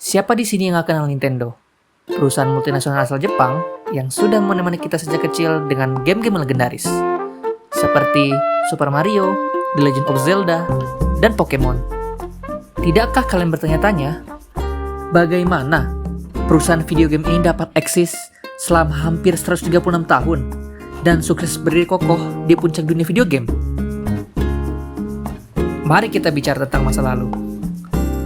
Siapa di sini yang gak kenal Nintendo? Perusahaan multinasional asal Jepang yang sudah menemani kita sejak kecil dengan game-game legendaris seperti Super Mario, The Legend of Zelda, dan Pokemon. Tidakkah kalian bertanya-tanya, bagaimana perusahaan video game ini dapat eksis selama hampir 136 tahun dan sukses berdiri kokoh di puncak dunia video game? Mari kita bicara tentang masa lalu.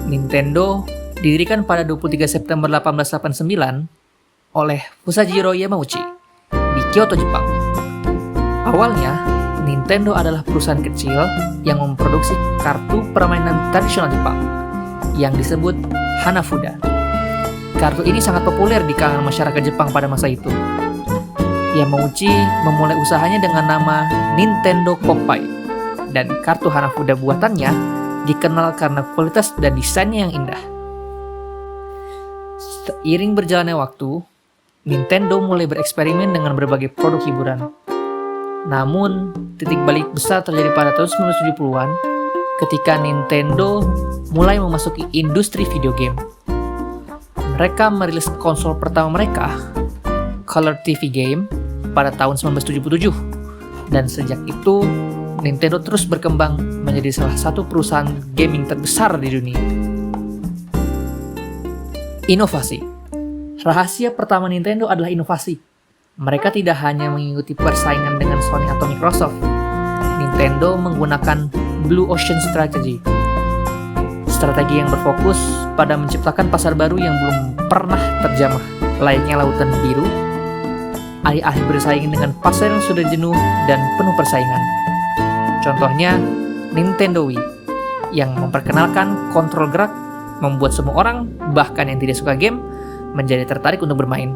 Nintendo didirikan pada 23 September 1889 oleh Fusajiro Yamauchi di Kyoto, Jepang. Awalnya, Nintendo adalah perusahaan kecil yang memproduksi kartu permainan tradisional Jepang yang disebut Hanafuda. Kartu ini sangat populer di kalangan masyarakat Jepang pada masa itu. Yamauchi memulai usahanya dengan nama Nintendo Popeye, dan kartu Hanafuda buatannya dikenal karena kualitas dan desainnya yang indah. Seiring berjalannya waktu, Nintendo mulai bereksperimen dengan berbagai produk hiburan. Namun, titik balik besar terjadi pada tahun 1970-an ketika Nintendo mulai memasuki industri video game. Mereka merilis konsol pertama mereka, Color TV Game, pada tahun 1977. Dan sejak itu, Nintendo terus berkembang menjadi salah satu perusahaan gaming terbesar di dunia. Inovasi. Rahasia pertama Nintendo adalah inovasi. Mereka tidak hanya mengikuti persaingan dengan Sony atau Microsoft. Nintendo menggunakan Blue Ocean Strategy. Strategi yang berfokus pada menciptakan pasar baru yang belum pernah terjamah, layaknya lautan biru. Alih-alih bersaing dengan pasar yang sudah jenuh dan penuh persaingan. Contohnya, Nintendo Wii, yang memperkenalkan kontrol gerak, membuat semua orang, bahkan yang tidak suka game, menjadi tertarik untuk bermain.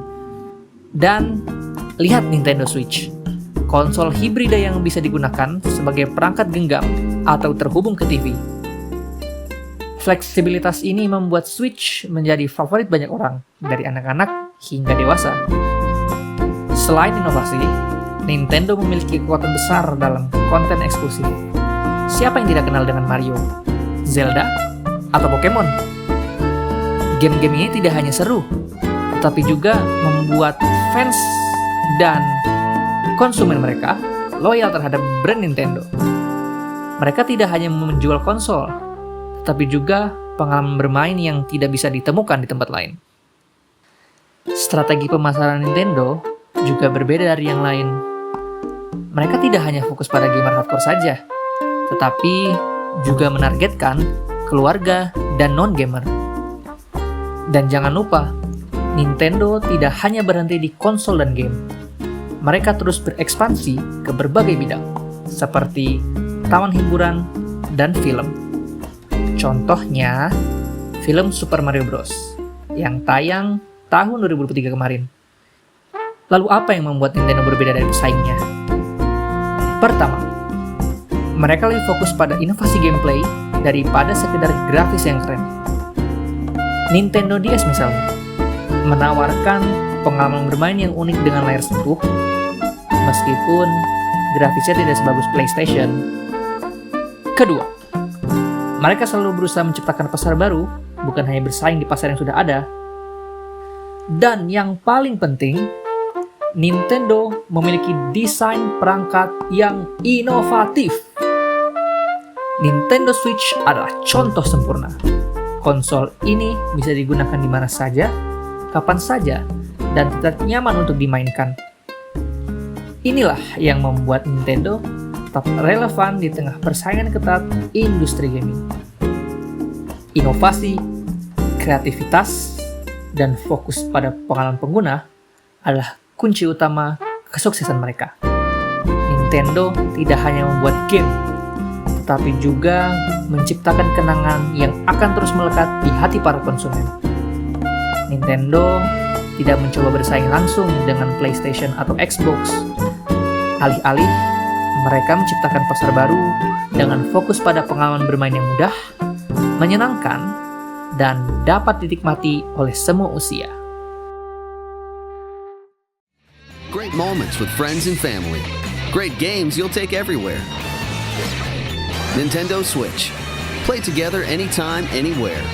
Dan lihat Nintendo Switch, konsol hibrida yang bisa digunakan sebagai perangkat genggam atau terhubung ke TV. Fleksibilitas ini membuat Switch menjadi favorit banyak orang, dari anak-anak hingga dewasa. Selain inovasi, Nintendo memiliki kekuatan besar dalam konten eksklusif. Siapa yang tidak kenal dengan Mario, Zelda, atau Pokemon? Game-game ini tidak hanya seru, tetapi juga membuat fans dan konsumen mereka loyal terhadap brand Nintendo. Mereka tidak hanya menjual konsol, tetapi juga pengalaman bermain yang tidak bisa ditemukan di tempat lain. Strategi pemasaran Nintendo juga berbeda dari yang lain. Mereka tidak hanya fokus pada gamer hardcore saja, tetapi juga menargetkan keluarga dan non-gamer. Dan jangan lupa, Nintendo tidak hanya berhenti di konsol dan game. Mereka terus berekspansi ke berbagai bidang, seperti taman hiburan dan film. Contohnya, film Super Mario Bros. Yang tayang tahun 2003 kemarin. Lalu apa yang membuat Nintendo berbeda dari pesaingnya? Pertama, mereka lebih fokus pada inovasi gameplay daripada sekedar grafis yang keren. Nintendo DS misalnya, menawarkan pengalaman bermain yang unik dengan layar sentuh, meskipun grafisnya tidak sebagus PlayStation. Kedua, mereka selalu berusaha menciptakan pasar baru, bukan hanya bersaing di pasar yang sudah ada. Dan yang paling penting, Nintendo memiliki desain perangkat yang inovatif. Nintendo Switch adalah contoh sempurna. Konsol ini bisa digunakan di mana saja, kapan saja, dan tetap nyaman untuk dimainkan. Inilah yang membuat Nintendo tetap relevan di tengah persaingan ketat industri gaming. Inovasi, kreativitas, dan fokus pada pengalaman pengguna adalah kunci utama kesuksesan mereka. Nintendo tidak hanya membuat game, tetapi juga menciptakan kenangan yang akan terus melekat di hati para konsumen. Nintendo tidak mencoba bersaing langsung dengan PlayStation atau Xbox. Alih-alih, mereka menciptakan pasar baru dengan fokus pada pengalaman bermain yang mudah, menyenangkan, dan dapat dinikmati oleh semua usia. Great moments with friends and family. Great games you'll take everywhere. Nintendo Switch. Play together anytime, anywhere.